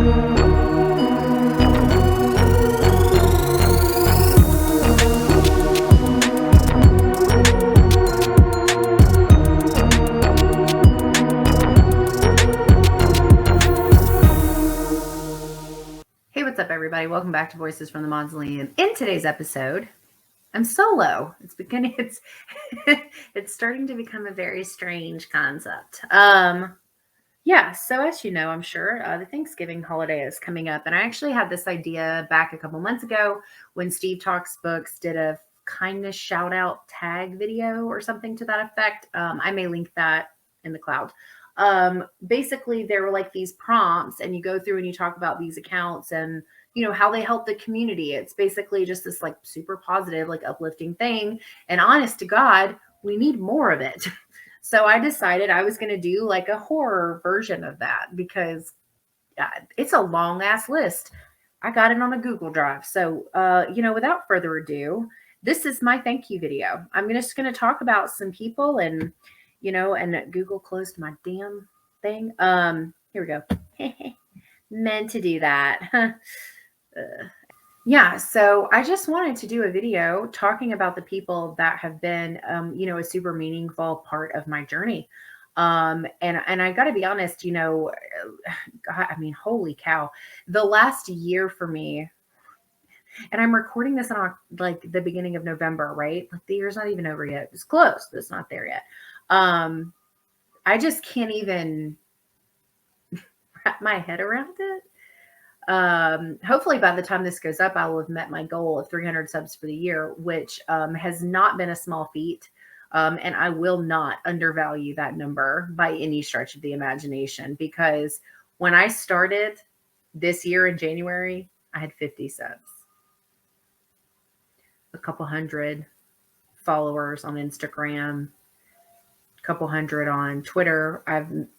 Hey, what's up, everybody? Welcome back to Voices from the Mausoleum. In today's episode, I'm solo. It's it's starting to become a very strange concept. Yeah. So as you know, I'm sure the Thanksgiving holiday is coming up, and I actually had this idea back a couple months ago when Steve Talks Books did a kindness shout out tag video or something to that effect. I may link that in the cloud. Basically there were like these prompts and you go through and you talk about these accounts and how they help the community. It's basically just this like super positive, like uplifting thing. And honest to God, we need more of it. So I decided I was going to do like a horror version of that because it's a long ass list. I got it on a Google Drive. So, without further ado, this is my thank you video. I'm just going to talk about some people and Google closed my damn thing. Here we go. Meant to do that. Yeah, so I just wanted to do a video talking about the people that have been, a super meaningful part of my journey. And I got to be honest, God, holy cow, the last year for me, and I'm recording this on like the beginning of November, right? Like the year's not even over yet. It's close, but it's not there yet. I just can't even wrap my head around it. Hopefully by the time this goes up, I will have met my goal of 300 subs for the year, which has not been a small feat. And I will not undervalue that number by any stretch of the imagination, because when I started this year in January, I had 50 subs, a couple hundred followers on Instagram, a couple hundred on Twitter.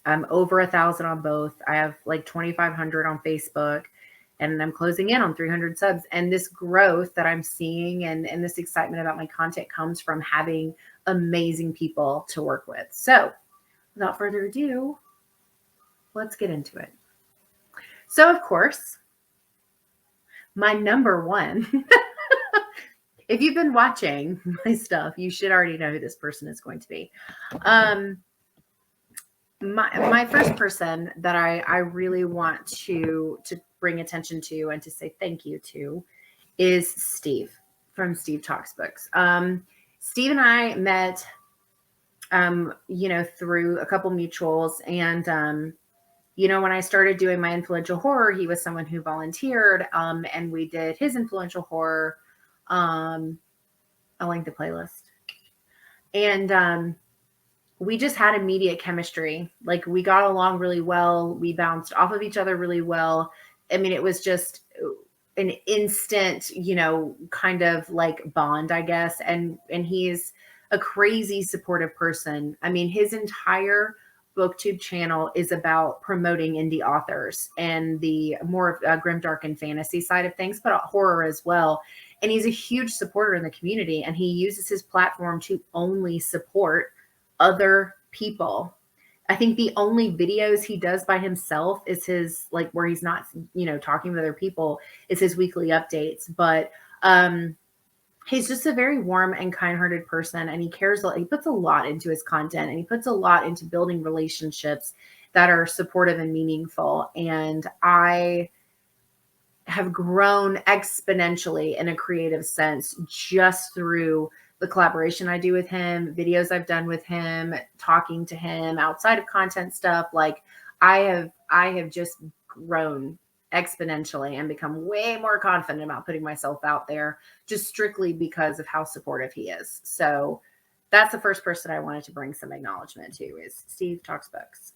I'm over 1,000 on both. I have like 2,500 on Facebook, and I'm closing in on 300 subs. And this growth that I'm seeing and this excitement about my content comes from having amazing people to work with. So without further ado, let's get into it. So of course, my number one, if you've been watching my stuff, you should already know who this person is going to be. My first person that I really want to bring attention to and to say thank you to is Steve from Steve Talks Books. Steve and I met, through a couple mutuals. And, when I started doing my influential horror, he was someone who volunteered, and we did his influential horror. I'll link the playlist. And we just had immediate chemistry. Like we got along really well. We bounced off of each other really well. I mean, it was just an instant, kind of like bond, I guess. And he's a crazy supportive person. I mean, his entire BookTube channel is about promoting indie authors and the more grimdark and fantasy side of things, but horror as well. And he's a huge supporter in the community, and he uses his platform to only support other people. I think the only videos he does by himself is his, like, where he's not, talking with other people, is his weekly updates. But he's just a very warm and kind-hearted person, and he cares. He puts a lot into his content, and he puts a lot into building relationships that are supportive and meaningful. And I have grown exponentially in a creative sense just through the collaboration I do with him, videos I've done with him, talking to him outside of content stuff. Like I have just grown exponentially and become way more confident about putting myself out there, just strictly because of how supportive he is. So that's the first person I wanted to bring some acknowledgement to, is Steve Talks Books.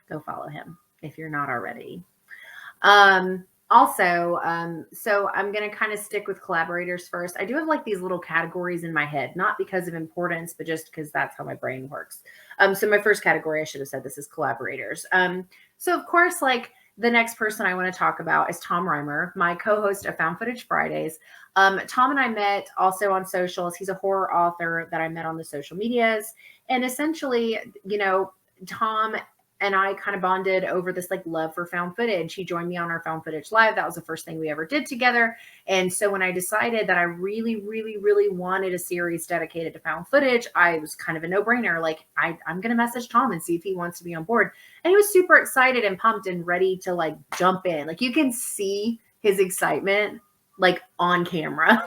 Go follow him if you're not already. Also, so I'm going to kind of stick with collaborators first. I do have like these little categories in my head, not because of importance, but just because that's how my brain works. So my first category, I should have said, this is collaborators. So of course, like the next person I want to talk about is Tom Reimer, my co-host of Found Footage Fridays. Tom and I met also on socials. He's a horror author that I met on the social medias. And essentially, Tom and I kind of bonded over this like love for found footage. He joined me on our found footage live. That was the first thing we ever did together. And so when I decided that I really, really, really wanted a series dedicated to found footage, I was kind of a no-brainer. Like I'm going to message Tom and see if he wants to be on board. And he was super excited and pumped and ready to like jump in. Like you can see his excitement like on camera.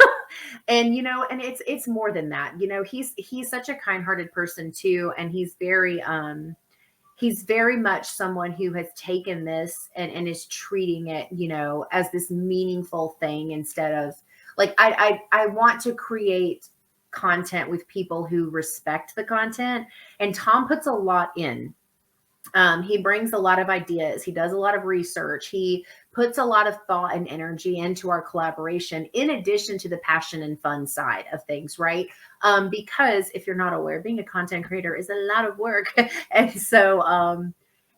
And and it's more than that. He's such a kind-hearted person too, and he's very much someone who has taken this and is treating it, as this meaningful thing instead of like I want to create content with people who respect the content, and Tom puts a lot in. He brings a lot of ideas. He does a lot of research. He puts a lot of thought and energy into our collaboration, in addition to the passion and fun side of things, right? Because if you're not aware, being a content creator is a lot of work. And so,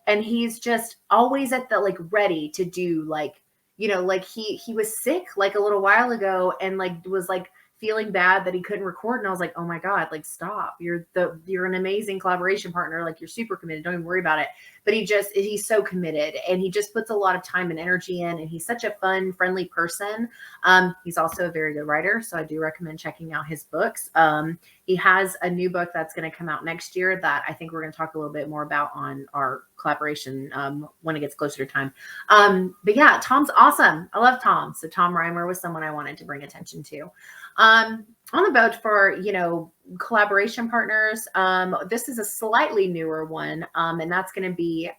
and he's just always at the like ready to do like, like he was sick like a little while ago and like was like feeling bad that he couldn't record. And I was like, oh my God, like stop. You're an amazing collaboration partner. Like you're super committed. Don't even worry about it. But he's so committed and he just puts a lot of time and energy in, and he's such a fun, friendly person. He's also a very good writer. So I do recommend checking out his books. He has a new book that's going to come out next year that I think we're going to talk a little bit more about on our collaboration when it gets closer to time. But yeah, Tom's awesome. I love Tom. So Tom Reimer was someone I wanted to bring attention to. On the boat for, collaboration partners, this is a slightly newer one, and that's going to be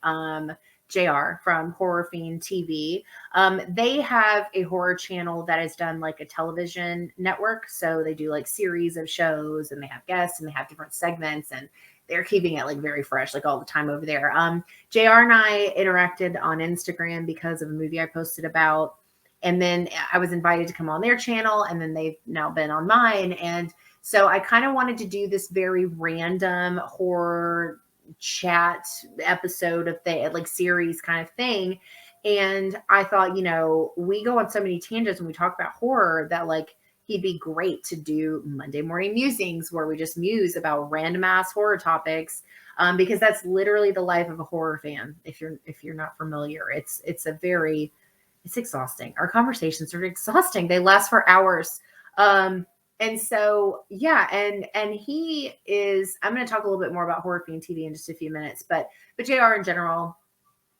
JR from Horror Fiend TV. They have a horror channel that has done like a television network. So they do like series of shows, and they have guests, and they have different segments, and they're keeping it like very fresh, like all the time over there. JR and I interacted on Instagram because of a movie I posted about. And then I was invited to come on their channel, and then they've now been on mine. And so I kind of wanted to do this very random horror chat episode of the like series kind of thing. And I thought, we go on so many tangents when we talk about horror that like he'd be great to do Monday morning musings where we just muse about random ass horror topics. Because that's literally the life of a horror fan. If you're not familiar, it's exhausting. Our conversations are exhausting. They last for hours. And so, yeah. And he is, I'm going to talk a little bit more about Horror Fiend TV in just a few minutes, but JR in general,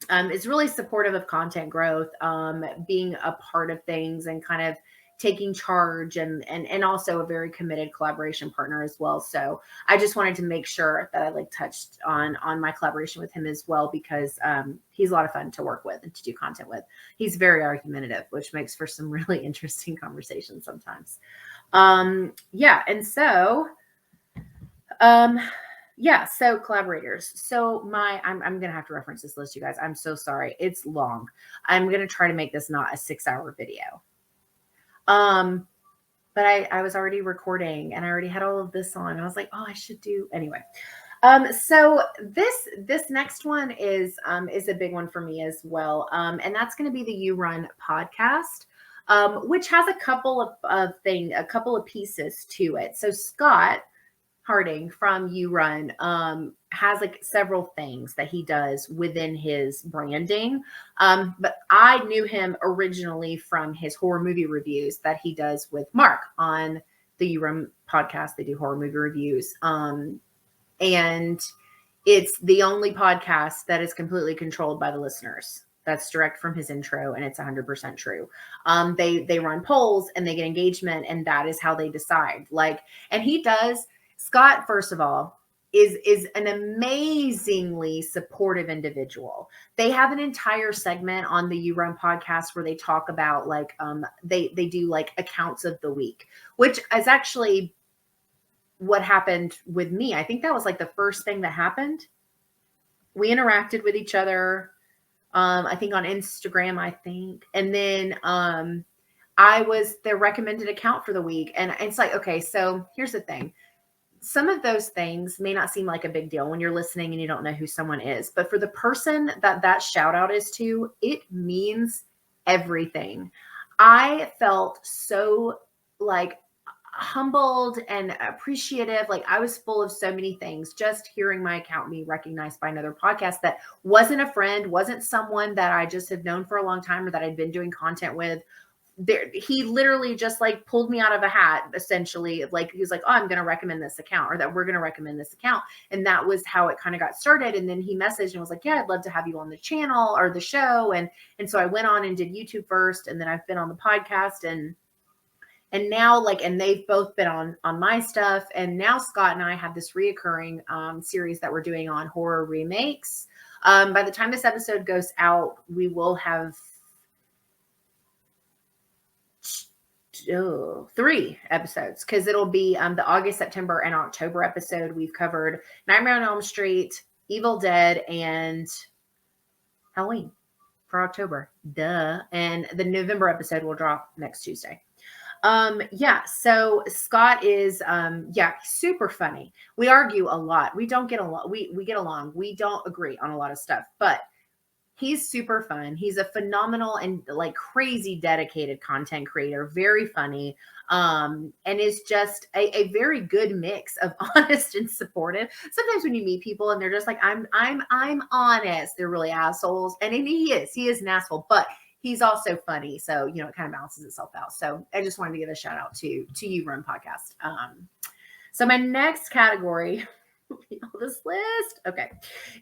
is really supportive of content growth, being a part of things and kind of taking charge and also a very committed collaboration partner as well. So I just wanted to make sure that I like touched on my collaboration with him as well, because he's a lot of fun to work with and to do content with. He's very argumentative, which makes for some really interesting conversations sometimes. Yeah. And so, yeah. So collaborators. So I'm going to have to reference this list, you guys. I'm so sorry. It's long. I'm going to try to make this not a 6-hour video. But I was already recording and I already had all of this on. I was like, oh, I should do anyway. So this next one is a big one for me as well. And that's going to be the You Run podcast, which has a couple of pieces to it. So Scott Harding from You Run has like several things that he does within his branding. But I knew him originally from his horror movie reviews that he does with Mark on the You Run podcast. They do horror movie reviews. And it's the only podcast that is completely controlled by the listeners. That's direct from his intro, and it's 100% true. They run polls and they get engagement, and that is how they decide. And he does. Scott, first of all, is an amazingly supportive individual. They have an entire segment on the You Run podcast where they talk about they do like accounts of the week, which is actually what happened with me. I think that was like the first thing that happened. We interacted with each other, I think on Instagram, and then I was their recommended account for the week. And it's like, okay, so here's the thing. Some of those things may not seem like a big deal when you're listening and you don't know who someone is, but for the person that shout out is to, it means everything. I felt so like humbled and appreciative. Like I was full of so many things, just hearing my account be recognized by another podcast that wasn't a friend, wasn't someone that I just had known for a long time or that I'd been doing content with. There, he literally just like pulled me out of a hat, essentially. Like he was like, oh, I'm going to recommend this account, or that we're going to recommend this account. And that was how it kind of got started. And then he messaged and was like, yeah, I'd love to have you on the channel or the show. And so I went on and did YouTube first, and then I've been on the podcast, and now like, and they've both been on my stuff. And now Scott and I have this reoccurring series that we're doing on horror remakes. By the time this episode goes out, we will have 3 episodes, because it'll be the August, September, and October episode. We've covered Nightmare on Elm Street, Evil Dead, and Halloween for October. Duh. And the November episode will drop next Tuesday. Yeah, so Scott is super funny. We argue a lot. We don't get along. We get along. We don't agree on a lot of stuff, but he's super fun. He's a phenomenal and like crazy dedicated content creator, very funny, and is just a very good mix of honest and supportive. Sometimes when you meet people and they're just like, I'm honest, they're really assholes. And he is an asshole, but he's also funny. So, you know, it kind of balances itself out. So I just wanted to give a shout out to You Run Podcast. So my next category, this list, okay,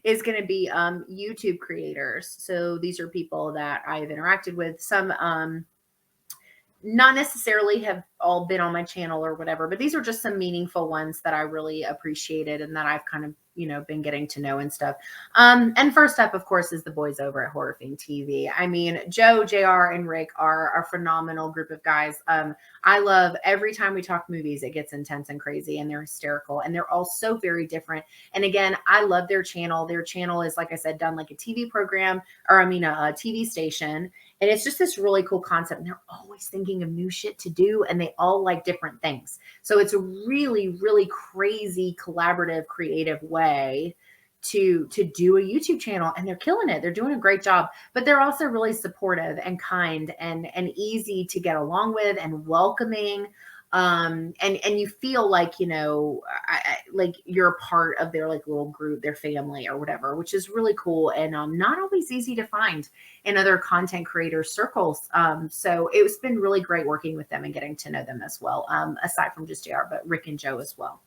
is going to be YouTube creators. So these are people that I've interacted with. Some not necessarily have all been on my channel or whatever, but these are just some meaningful ones that I really appreciated and that I've kind of, you know, been getting to know and stuff. And first up, of course, is the boys over at Horror Fiend TV. I mean, Joe, JR, and Rick are a phenomenal group of guys. I love every time we talk movies, it gets intense and crazy, and they're hysterical, and they're all so very different. And again, I love their channel. Their channel is, like I said, done like a TV program, or I mean, a TV station. And it's just this really cool concept. And they're always thinking of new shit to do, and they all like different things. So it's a really, really crazy, collaborative, creative way to do a YouTube channel, and they're killing it. They're doing a great job, but they're also really supportive and kind and easy to get along with and welcoming. And you feel like, you know, like you're a part of their like little group, their family or whatever, which is really cool. And not always easy to find in other content creator circles. So it's been really great working with them and getting to know them as well. Aside from just JR, but Rick and Joe as well.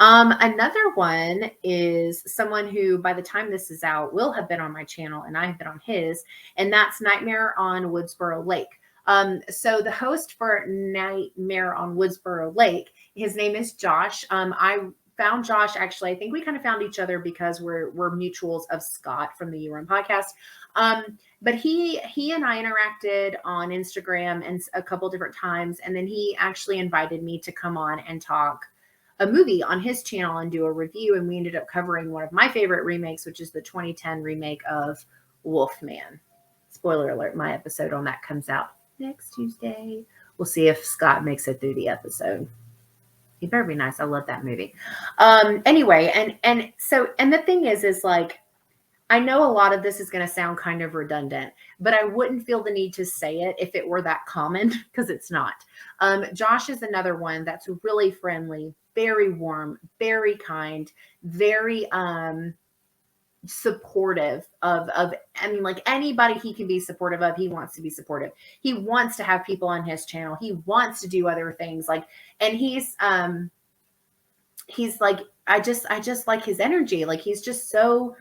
Another one is someone who, by the time this is out, will have been on my channel, and I've been on his, and that's Nightmare on Woodsboro Lake. So the host for Nightmare on Woodsboro Lake, his name is Josh. I found Josh, actually, I think we kind of found each other because we're mutuals of Scott from the You Run Podcast. But he and I interacted on Instagram and a couple different times, and then he actually invited me to come on and talk a movie on his channel and do a review. And we ended up covering one of my favorite remakes, which is the 2010 remake of Wolfman. Spoiler alert, my episode on that comes out next Tuesday. We'll see if Scott makes it through the episode. He better be nice. I love that movie. Anyway, and the thing is like, I know a lot of this is going to sound kind of redundant, but I wouldn't feel the need to say it if it were that common, because it's not. Josh is another one that's really friendly, very warm, very kind, very supportive of I mean, like anybody he can be supportive of, he wants to be supportive. He wants to have people on his channel. He wants to do other things, like, and he's like, I just like his energy. Like he's just so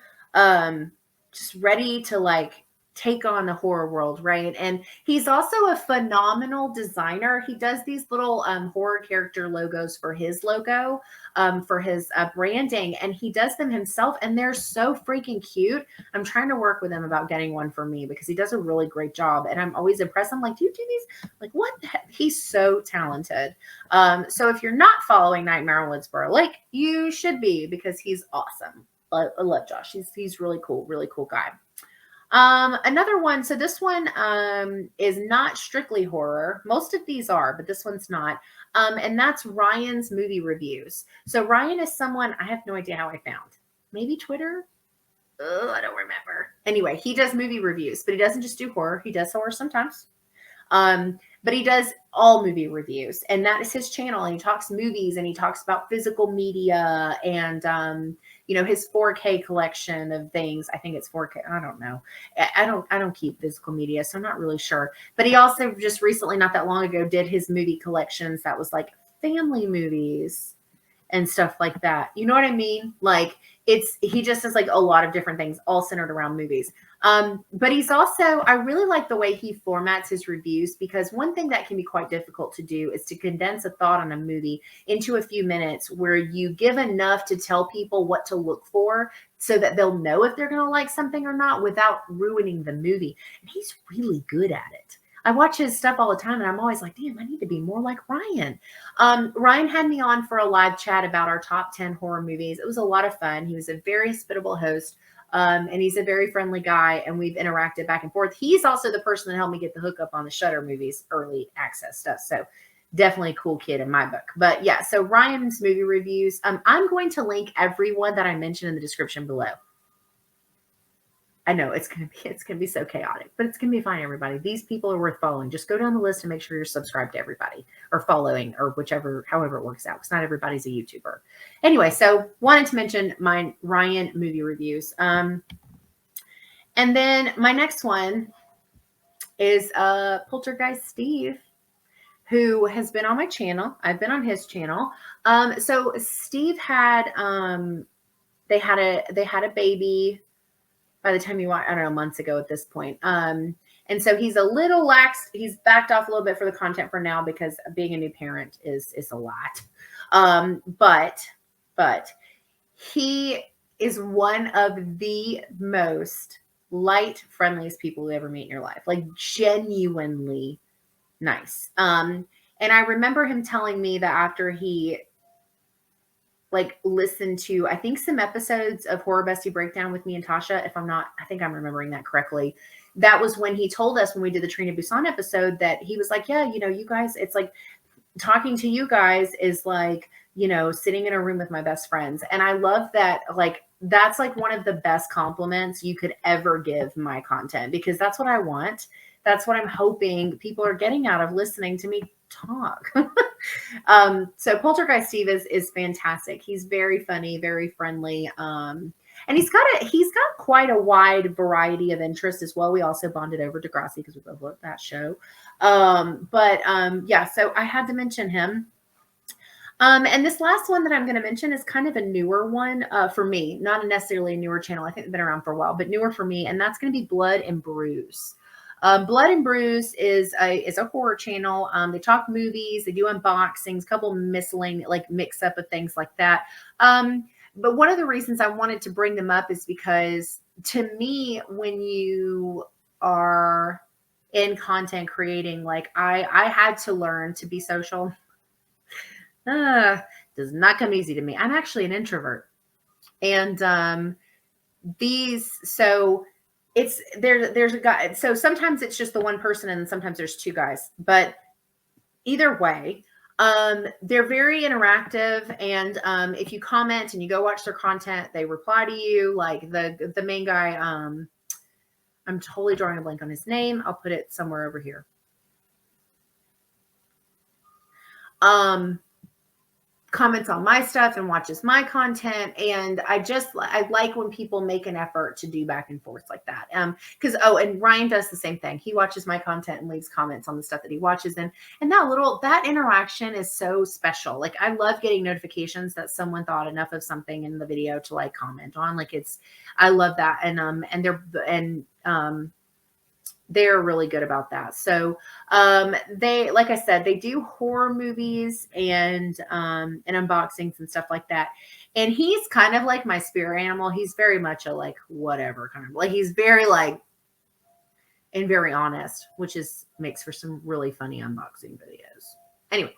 just ready to like take on the horror world, right? And he's also a phenomenal designer. He does these little horror character logos for his logo, for his branding, and he does them himself, and they're so freaking cute. I'm trying to work with him about getting one for me because he does a really great job, and I'm always impressed. I'm like, do you do these? Like, what the heck? He's so talented. So if you're not following Nightmare on Woodsboro Lake, you should be, because he's awesome. I love Josh. He's really cool guy. Another one. So this one is not strictly horror. Most of these are, but this one's not. And that's Ryan's movie reviews. So Ryan is someone I have no idea how I found. Maybe Twitter? I don't remember. Anyway, he does movie reviews, but he doesn't just do horror. He does horror sometimes. But he does all movie reviews, and that is his channel. And he talks movies, and he talks about physical media, and his 4K collection of things. I think it's 4K. I don't know. I don't keep physical media, so I'm not really sure. But he also just recently, not that long ago, did his movie collections that was like family movies and stuff like that. You know what I mean? Like he just does like a lot of different things all centered around movies. But he's also, I really like the way he formats his reviews, because one thing that can be quite difficult to do is to condense a thought on a movie into a few minutes where you give enough to tell people what to look for so that they'll know if they're going to like something or not without ruining the movie. And he's really good at it. I watch his stuff all the time, and I'm always like, damn, I need to be more like Ryan. Ryan had me on for a live chat about our top 10 horror movies. It was a lot of fun. He was a very hospitable host, and he's a very friendly guy, and we've interacted back and forth. He's also the person that helped me get the hookup on the Shudder movies, early access stuff. So definitely a cool kid in my book. But yeah, so Ryan's movie reviews, I'm going to link everyone that I mentioned in the description below. I know it's gonna be so chaotic, but it's gonna be fine, everybody. These people are worth following. Just go down the list and make sure you're subscribed to everybody, or following, or however it works out, because not everybody's a YouTuber. Anyway, so wanted to mention my Ryan movie reviews. And then my next one is Poltergeist Steve, who has been on my channel. I've been on his channel. So Steve had they had a baby by the time you watch, I don't know, months ago at this point. And so he's a little lax. He's backed off a little bit for the content for now, because being a new parent is a lot. But he is one of the most light, friendliest people you ever meet in your life. Like genuinely nice. And I remember him telling me that after he listened to, I think, some episodes of Horror Bestie Breakdown with me and Tasha, I think I'm remembering that correctly. That was when he told us, when we did the Trina Busan episode, that he was like, yeah, you guys, it's like talking to you guys is like, sitting in a room with my best friends. And I love that. Like, that's like one of the best compliments you could ever give my content, because that's what I want. That's what I'm hoping people are getting out of listening to me talk. So Poltergeist Steve is fantastic. He's very funny, very friendly. And he's got quite a wide variety of interests as well. We also bonded over Degrassi because we both loved that show. Yeah, so I had to mention him. And this last one that I'm going to mention is kind of a newer one for me, not necessarily a newer channel. I think they've been around for a while, but newer for me. And that's going to be Blood and Bruise. Blood and Bruise is a horror channel. They talk movies, they do unboxings, a couple miscellaneous, like mix up of things like that. But one of the reasons I wanted to bring them up is because, to me, when you are in content creating, like I had to learn to be social. Does not come easy to me. I'm actually an introvert. And there's a guy. So sometimes it's just the one person, and sometimes there's two guys. But either way, they're very interactive. And if you comment and you go watch their content, they reply to you. Like the main guy, I'm totally drawing a blank on his name. I'll put it somewhere over here. Comments on my stuff and watches my content. And I like when people make an effort to do back and forth like that. And Ryan does the same thing. He watches my content and leaves comments on the stuff that he watches. And that interaction is so special. Like, I love getting notifications that someone thought enough of something in the video to like comment on. Like, I love that. They're really good about that. So they, like I said, they do horror movies and unboxings and stuff like that. And he's kind of like my spirit animal. He's very much a like whatever kind of, like, he's very like, and very honest, which makes for some really funny unboxing videos. Anyway,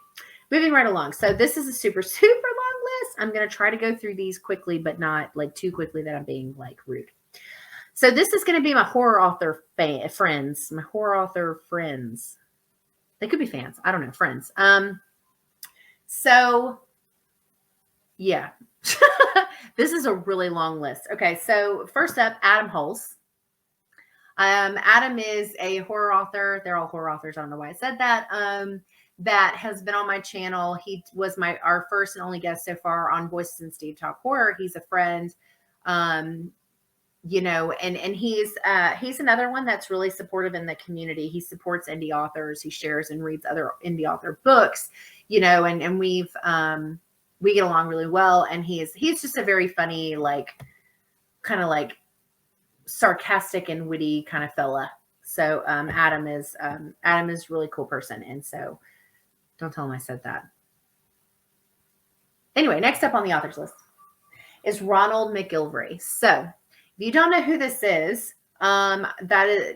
moving right along. So this is a super, super long list. I'm going to try to go through these quickly, but not like too quickly that I'm being like rude. So this is going to be my horror author friends. My horror author friends. They could be fans. I don't know. Friends. So yeah. This is a really long list. Okay. So first up, Adam Hulse. Adam is a horror author. They're all horror authors. I don't know why I said that. That has been on my channel. He was our first and only guest so far on Voices and Steve Talk Horror. He's a friend. You know, and he's another one that's really supportive in the community. He supports indie authors. He shares and reads other indie author books, you know, and we get along really well. And he's just a very funny, like, kind of like sarcastic and witty kind of fella. So Adam is a really cool person. And so don't tell him I said that. Anyway, next up on the authors list is Ronald McGilvery. So if you don't know who this is,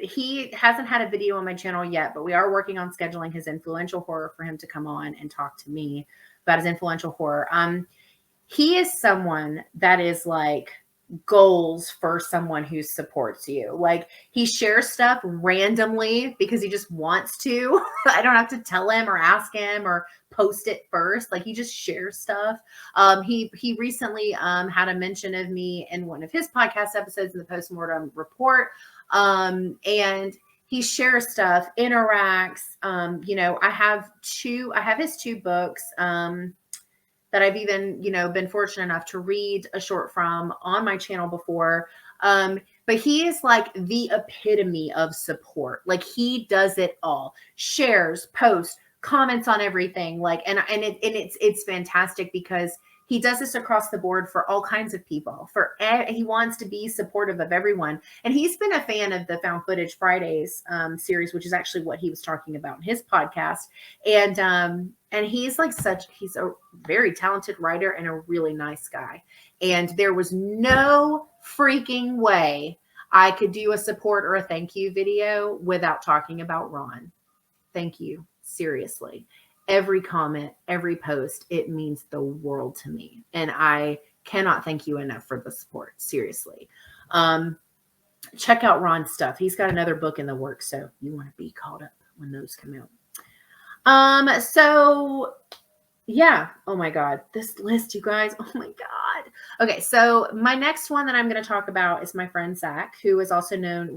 he hasn't had a video on my channel yet, but we are working on scheduling his influential horror for him to come on and talk to me about his influential horror. He is someone that is like goals for someone who supports you. Like, he shares stuff randomly because he just wants to. I don't have to tell him or ask him or post it first. Like, he just shares stuff. He recently had a mention of me in one of his podcast episodes in the postmortem report. And he shares stuff, interacts. You know, I have his 2 books that I've even, you know, been fortunate enough to read a short from on my channel before. But he is like the epitome of support. Like, he does it all. Shares, posts, comments on everything. Like, and it's fantastic because he does this across the board for all kinds of people. He wants to be supportive of everyone. And he's been a fan of the Found Footage Fridays series, which is actually what he was talking about in his podcast. And he's like he's a very talented writer and a really nice guy. And there was no freaking way I could do a support or a thank you video without talking about Ron. Thank you. Seriously. Every comment, every post, it means the world to me. And I cannot thank you enough for the support. Seriously. Check out Ron's stuff. He's got another book in the works, so you want to be caught up when those come out. So yeah. Oh my God. This list, you guys. Oh my God. Okay. So my next one that I'm going to talk about is my friend Zach, who was known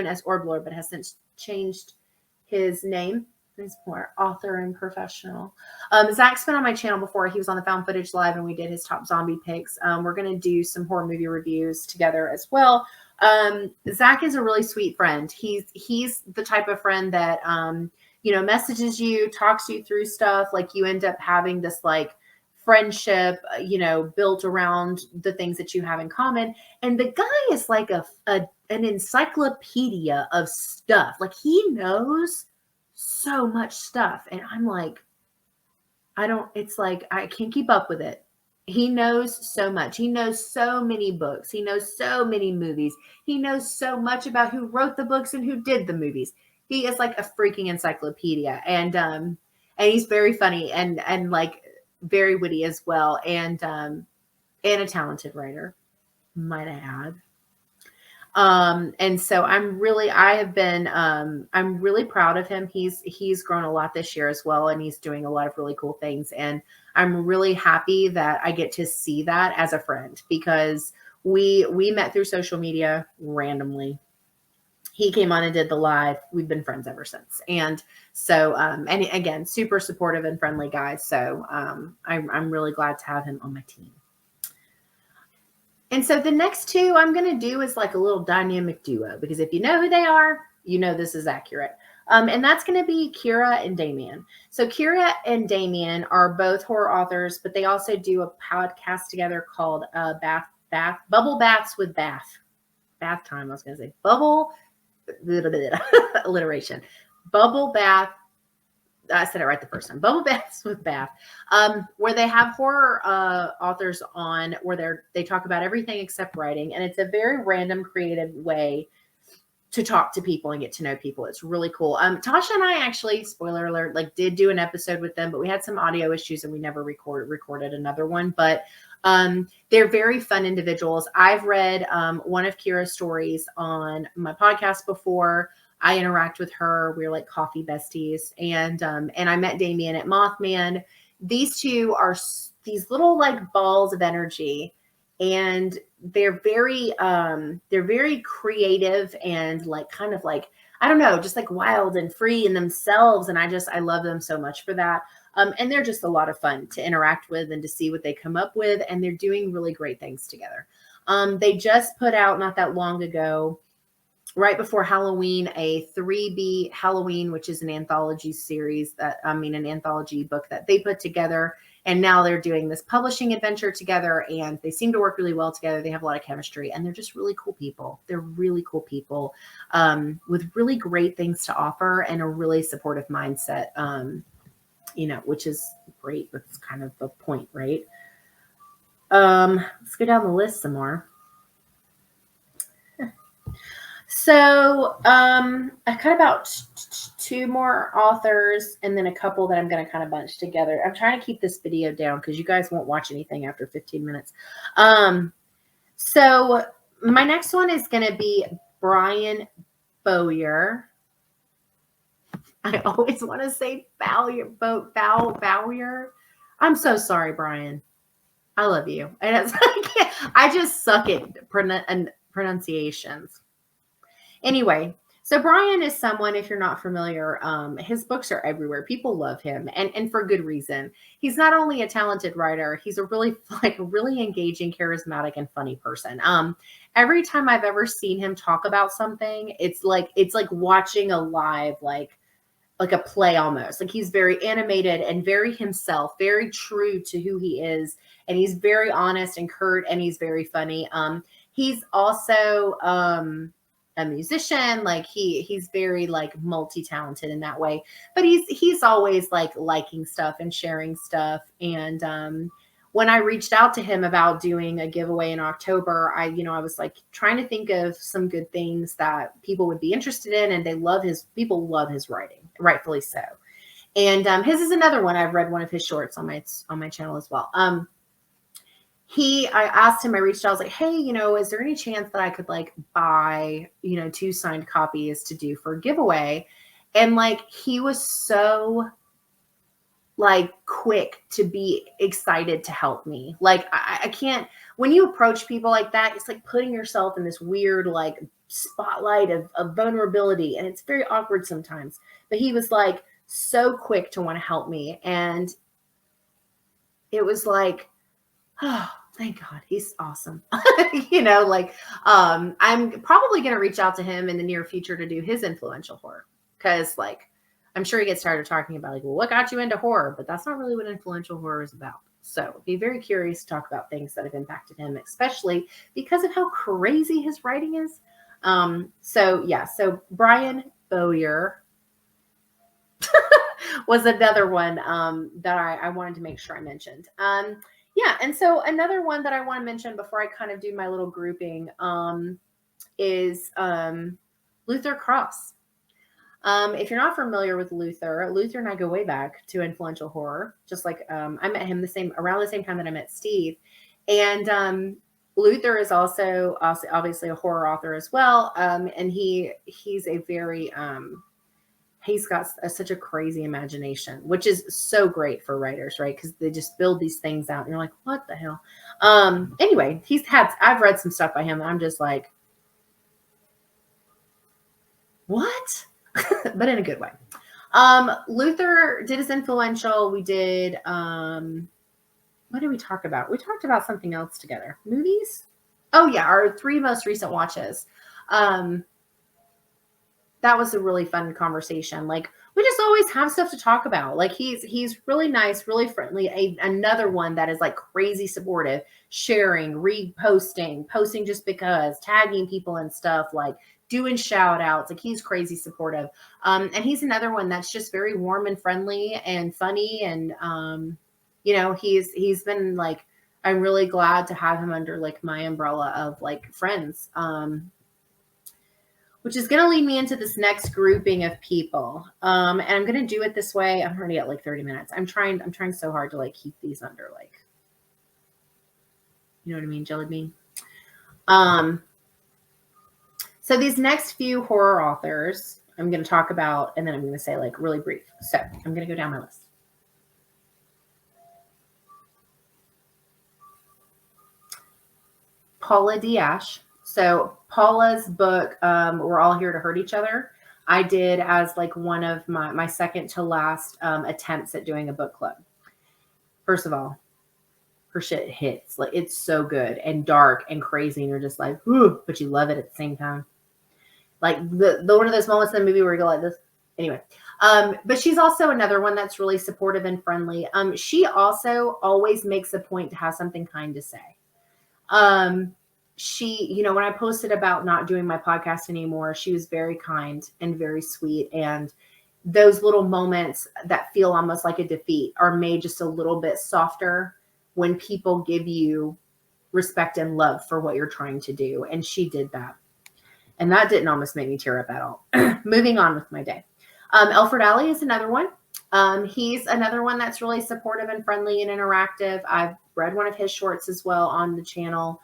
as Orblord, but has since changed his name. He's more author and professional. Zach's been on my channel before. He was on the Found Footage Live and we did his top zombie picks. We're going to do some horror movie reviews together as well. Zach is a really sweet friend. He's the type of friend that, you know, messages you, talks you through stuff. Like, you end up having this like friendship, you know, built around the things that you have in common. And the guy is like an encyclopedia of stuff. Like, he knows so much stuff. And I'm like, it's like, I can't keep up with it. He knows so much. He knows so many books. He knows so many movies. He knows so much about who wrote the books and who did the movies. He is like a freaking encyclopedia. And he's very funny and like very witty as well. And a talented writer, might I add. And so I'm really proud of him. He's grown a lot this year as well. And he's doing a lot of really cool things. And I'm really happy that I get to see that as a friend, because we met through social media randomly. He came on and did the live. We've been friends ever since. And so, and again, super supportive and friendly guy. So, I'm really glad to have him on my team. And so the next 2 I'm going to do is like a little dynamic duo, because if you know who they are, you know this is accurate. And that's going to be Kira and Damien. So Kira and Damien are both horror authors, but they also do a podcast together called Bubble Baths with Bath Time. I was going to say alliteration. Bubble Bath. I said it right the first time. Bubble Baths with Bath, where they have horror authors on, where they talk about everything except writing, and it's a very random, creative way to talk to people and get to know people. It's really cool. Tasha and I actually, spoiler alert, like did do an episode with them, but we had some audio issues and we never recorded another one. But they're very fun individuals. I've read one of Kira's stories on my podcast before. I interact with her. We're like coffee besties. And I met Damien at Mothman. These 2 are these little like balls of energy. And they're very creative and like kind of like, I don't know, just like wild and free in themselves. And I love them so much for that. And they're just a lot of fun to interact with and to see what they come up with. And they're doing really great things together. They just put out not that long ago, right before Halloween, a 3B Halloween, which is an anthology series an anthology book that they put together. And now they're doing this publishing adventure together, and they seem to work really well together. They have a lot of chemistry, and they're just really cool people. They're really cool people with really great things to offer and a really supportive mindset, which is great. That's kind of the point, right? Let's go down the list some more. So I cut about two more authors and then a couple that I'm going to kind of bunch together. I'm trying to keep this video down because you guys won't watch anything after 15 minutes. So my next one is going to be Brian Bowyer. I always want to say Bowyer. I'm so sorry, Brian. I love you. And I just suck at pronunciations. Anyway, so Brian is someone, if you're not familiar, his books are everywhere. People love him, and for good reason. He's not only a talented writer, he's a really engaging, charismatic, and funny person. Every time I've ever seen him talk about something, it's like watching a live, like a play almost. Like he's very animated and very himself, very true to who he is, and he's very honest and curt, and he's very funny. He's also a musician. Like he's very like multi-talented in that way, but he's always like liking stuff and sharing stuff. And when I reached out to him about doing a giveaway in October, I was like trying to think of some good things that people would be interested in, and people love his writing, rightfully so. And his is another one. I've read one of his shorts on my channel as well. I asked him, I reached out, I was like, hey, is there any chance that I could like buy, 2 signed copies to do for a giveaway? And like, he was so like quick to be excited to help me. Like, I can't, when you approach people like that, it's like putting yourself in this weird, like spotlight of vulnerability. And it's very awkward sometimes, but he was like so quick to want to help me. And it was like, oh, thank God, he's awesome. I'm probably going to reach out to him in the near future to do his influential horror. Cause like, I'm sure he gets tired of talking about like, well, what got you into horror? But that's not really what influential horror is about. So be very curious to talk about things that have impacted him, especially because of how crazy his writing is. So Brian Bowyer was another one that I wanted to make sure I mentioned. And so another one that I want to mention before I kind of do my little grouping is Luther Cross. If you're not familiar with Luther and I go way back to influential horror. Just like I met him around the same time that I met Steve. And Luther is also obviously a horror author as well. And he's a very he's got such a crazy imagination, which is so great for writers, right? Because they just build these things out and you're like, what the hell? Anyway, I've read some stuff by him and I'm just like, what? But in a good way. Luther did his influential. We did, what did we talk about? We talked about something else together. Movies? Oh yeah, our 3 most recent watches. That was a really fun conversation. Like we just always have stuff to talk about. Like he's really nice, really friendly. Another one that is like crazy supportive, sharing, reposting, posting just because, tagging people and stuff, like doing shout outs. Like he's crazy supportive. And he's another one that's just very warm and friendly and funny. And, he's been like, I'm really glad to have him under like my umbrella of like friends. Which is going to lead me into this next grouping of people. And I'm going to do it this way. I'm already at like 30 minutes. I'm trying so hard to like keep these under like, you know what I mean? Jelly bean. So these next few horror authors I'm going to talk about, and then I'm going to say like really brief. So I'm going to go down my list. Paula Diash. So Paula's book, We're All Here to Hurt Each Other, I did as like one of my second to last attempts at doing a book club. First of all, her shit hits. Like, it's so good and dark and crazy, and you're just like, ooh, but you love it at the same time. Like the one of those moments in the movie where you go like this. Anyway, but she's also another one that's really supportive and friendly. She also always makes a point to have something kind to say. She, you know, when I posted about not doing my podcast anymore, she was very kind and very sweet. And those little moments that feel almost like a defeat are made just a little bit softer when people give you respect and love for what you're trying to do. And she did that. And that didn't almost make me tear up at all. Moving on with my day. Alfred Alley is another one. He's another one that's really supportive and friendly and interactive. I've read one of his shorts as well on the channel.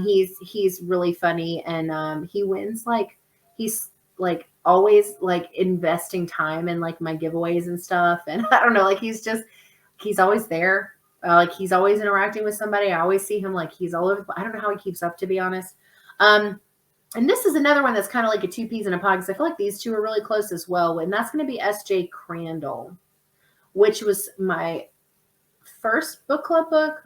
He's really funny, and he wins, like, he's like always like investing time in like my giveaways and stuff. And I don't know, like he's always there. Like he's always interacting with somebody. I always see him, like he's all over. I don't know how he keeps up, to be honest. And this is another one that's kind of like a two peas in a pod, because I feel like these two are really close as well. And that's going to be S.J. Crandall, which was my first book club book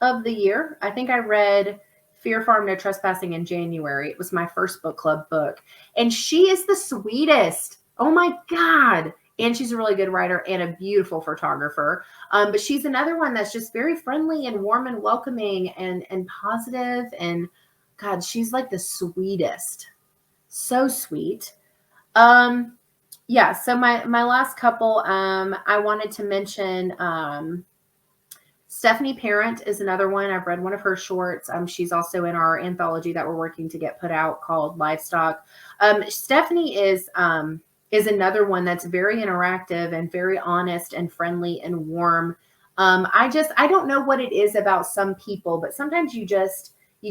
of the year. I think I read Fear Farm No Trespassing in January. It was my first book club book. And she is the sweetest. Oh my God. And she's a really good writer and a beautiful photographer. But she's another one that's just very friendly and warm and welcoming and positive. And God, she's like the sweetest. So sweet. Yeah, so my last couple, I wanted to mention Stephanie Parent is another one. I've read one of her shorts. She's also in our anthology that we're working to get put out called Livestock. Stephanie is another one that's very interactive and very honest and friendly and warm. I don't know what it is about some people, but sometimes you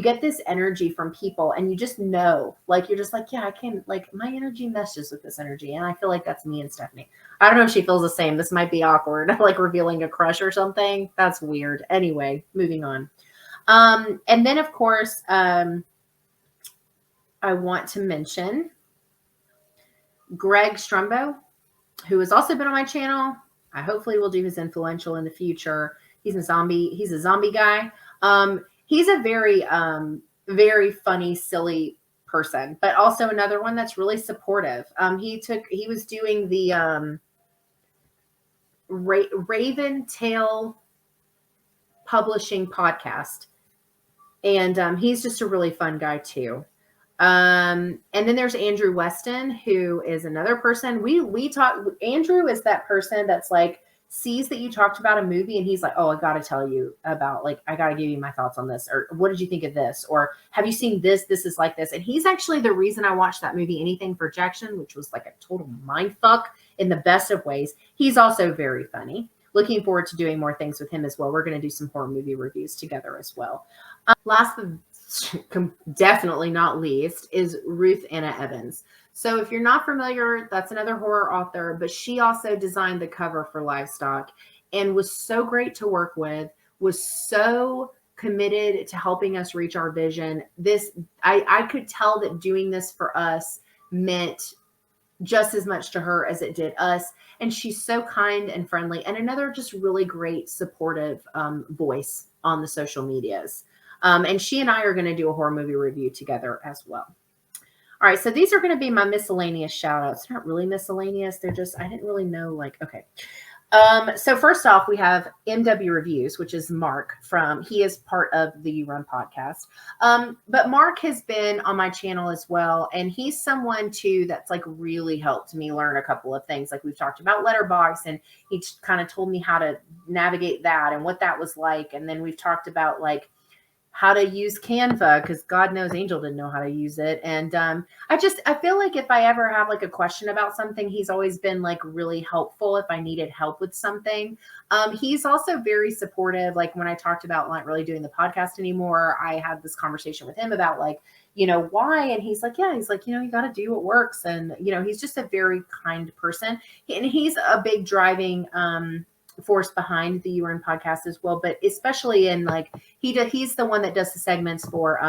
get this energy from people, and you just know, like, you're just like, yeah, I can, like, my energy meshes with this energy. And I feel like that's me and Stephanie. I don't know if she feels the same. This might be awkward, like revealing a crush or something. That's weird. Anyway, moving on. And then of course, I want to mention Greg Strumbo, who has also been on my channel. I hopefully will do his influential in the future. He's a zombie guy. He's a very, very funny, silly person, but also another one that's really supportive. He was doing the Raven Tail Publishing podcast, and he's just a really fun guy too. And then there's Andrew Weston, who is another person. We talk. Andrew is that person that's like, sees that you talked about a movie and he's like, oh, I got to tell you about, like, I got to give you my thoughts on this, or what did you think of this? Or have you seen this? This is like this. And he's actually the reason I watched that movie, Anything for Jackson, which was like a total mind fuck in the best of ways. He's also very funny. Looking forward to doing more things with him as well. We're going to do some horror movie reviews together as well. Last but definitely not least is Ruth Anna Evans. So if you're not familiar, that's another horror author, but she also designed the cover for Livestock and was so great to work with, was so committed to helping us reach our vision. I could tell that doing this for us meant just as much to her as it did us. And she's so kind and friendly, and another just really great supportive voice on the social medias. And she and I are going to do a horror movie review together as well. All right, so these are going to be my miscellaneous shout outs. They're not really miscellaneous. They're just, I didn't really know, like, okay. So first off, we have MW Reviews, which is Mark he is part of the You Run podcast. But Mark has been on my channel as well. And he's someone too, that's like really helped me learn a couple of things. Like we've talked about Letterboxd, and he kind of told me how to navigate that and what that was like. And then we've talked about like how to use Canva, because God knows Angel didn't know how to use it. And I feel like if I ever have like a question about something, he's always been like really helpful if I needed help with something. He's also very supportive. Like when I talked about not really doing the podcast anymore, I had this conversation with him about like, you know, why? And he's like, yeah, he's like, you know, you got to do what works. And, you know, he's just a very kind person. And he's a big driving force behind the URN podcast as well, but especially in like he's the one that does the segments for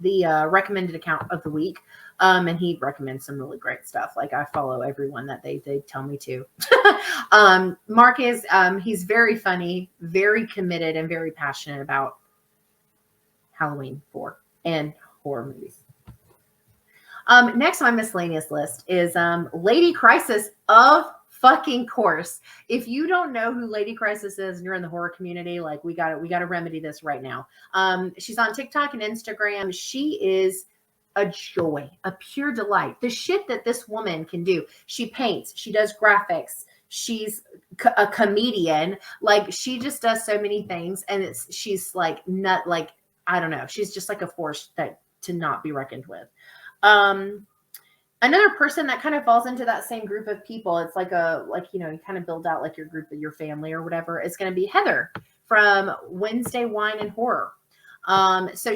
the recommended account of the week. And he recommends some really great stuff. Like I follow everyone that they tell me to. Mark is he's very funny, very committed, and very passionate about Halloween 4 and horror movies. Next on my miscellaneous list is Lady Crisis, of fucking course. If you don't know who Lady Crisis is and you're in the horror community, like we gotta remedy this right now. She's on TikTok and Instagram. She is a joy, a pure delight. The shit that this woman can do. She paints, she does graphics, she's a comedian. Like she just does so many things, and she's like I don't know. She's just like a force that to not be reckoned with. Another person that kind of falls into that same group of people, it's like you kind of build out like your group of your family or whatever, is going to be Heather from Wednesday Wine and Horror. So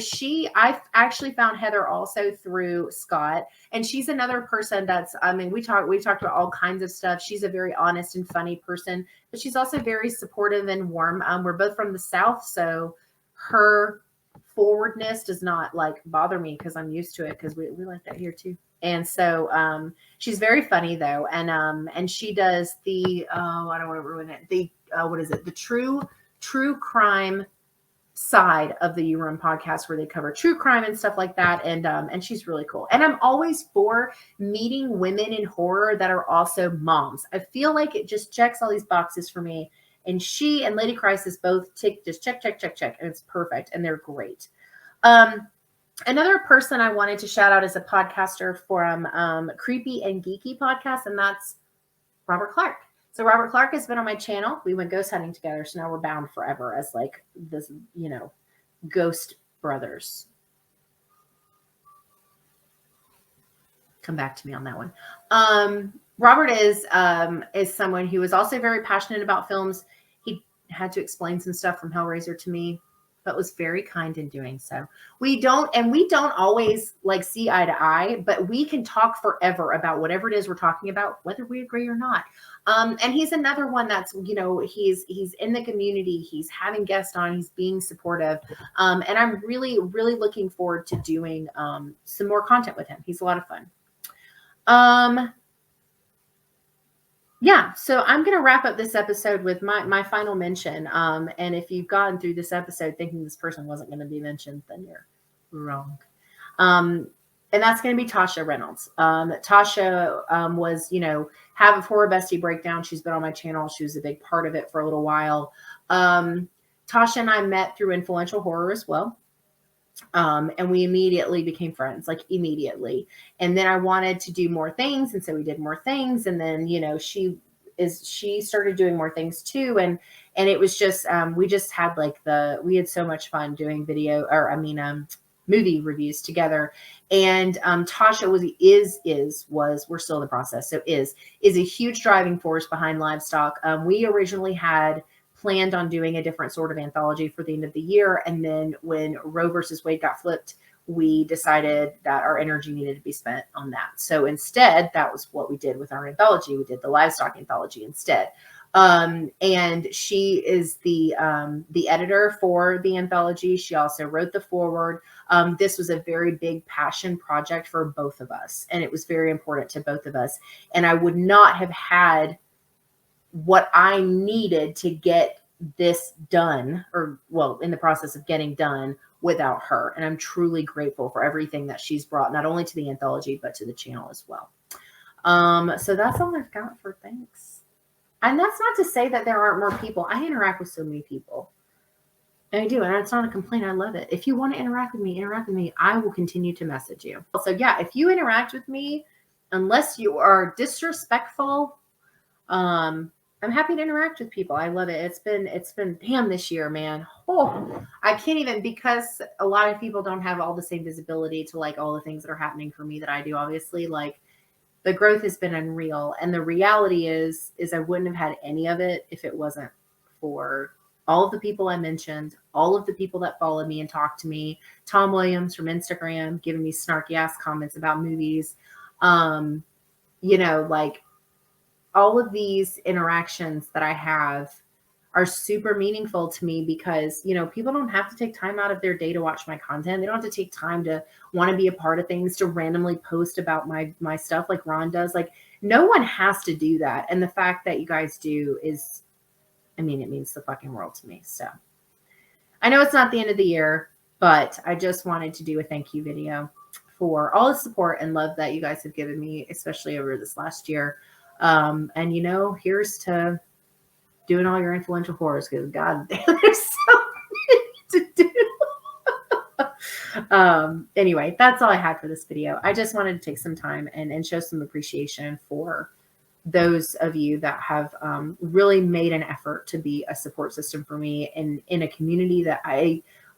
I've actually found Heather also through Scott, and she's another person that's, we've talked about all kinds of stuff. She's a very honest and funny person, but she's also very supportive and warm. We're both from the South, so her forwardness does not like bother me because I'm used to it, because we like that here too. And so she's very funny though, and she does the I don't want to ruin it, the what is it, the true crime side of the URM podcast, where they cover true crime and stuff like that, and she's really cool. And I'm always for meeting women in horror that are also moms. I feel like it just checks all these boxes for me. And she and Lady Crisis both just check, and it's perfect, and they're great. Another person I wanted to shout out is a podcaster from Creepy and Geeky podcast, and that's Robert Clark. So Robert Clark has been on my channel. We went ghost hunting together, so now we're bound forever as like this, ghost brothers. Come back to me on that one. Robert is someone who is also very passionate about films. He had to explain some stuff from Hellraiser to me, but was very kind in doing so. We don't always like see eye to eye, but we can talk forever about whatever it is we're talking about, whether we agree or not. And he's another one that's, he's in the community, he's having guests on, he's being supportive. And I'm really, really looking forward to doing some more content with him. He's a lot of fun. Yeah, so I'm going to wrap up this episode with my final mention. And if you've gotten through this episode thinking this person wasn't going to be mentioned, then you're wrong. And that's going to be Tasha Reynolds. Tasha was, have a horror bestie breakdown. She's been on my channel. She was a big part of it for a little while. Tasha and I met through Influential Horror as well. And we immediately became friends, like immediately. And then I wanted to do more things. And so we did more things. And then, she started doing more things too. And it was just, we just had we had so much fun doing movie reviews together. And Tasha we're still in the process. So is a huge driving force behind Livestock. We originally had planned on doing a different sort of anthology for the end of the year. And then when Roe versus Wade got flipped, we decided that our energy needed to be spent on that. So instead, that was what we did with our anthology. We did the Livestock anthology instead. And she is the editor for the anthology. She also wrote the foreword. This was a very big passion project for both of us, and it was very important to both of us. And I would not have had what I needed to get this done, in the process of getting done, without her. And I'm truly grateful for everything that she's brought, not only to the anthology, but to the channel as well. So that's all I've got for thanks. And that's not to say that there aren't more people. I interact with so many people. And I do. And it's not a complaint. I love it. If you want to interact with me. I will continue to message you. So yeah, if you interact with me, unless you are disrespectful, I'm happy to interact with people. I love it. It's been damn this year, man. Oh, I can't even, because a lot of people don't have all the same visibility to like all the things that are happening for me that I do. Obviously, like the growth has been unreal. And the reality is I wouldn't have had any of it if it wasn't for all of the people I mentioned, all of the people that follow me and talk to me, Tom Williams from Instagram, giving me snarky ass comments about movies. all of these interactions that I have are super meaningful to me because, you know, people don't have to take time out of their day to watch my content. They don't have to take time to want to be a part of things, to randomly post about my stuff like Ron does. Like, no one has to do that. And the fact that you guys do is, I mean, it means the fucking world to me. So I know it's not the end of the year, but I just wanted to do a thank you video for all the support and love that you guys have given me, especially over this last year. And, you know, here's to doing all your influential horrors, because God damn, there's so many to do. Anyway, that's all I had for this video. I just wanted to take some time and show some appreciation for those of you that have really made an effort to be a support system for me in a community that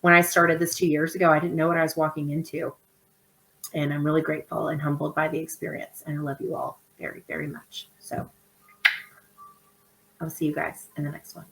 when I started this 2 years ago, I didn't know what I was walking into. And I'm really grateful and humbled by the experience. And I love you all very, very much. So I'll see you guys in the next one.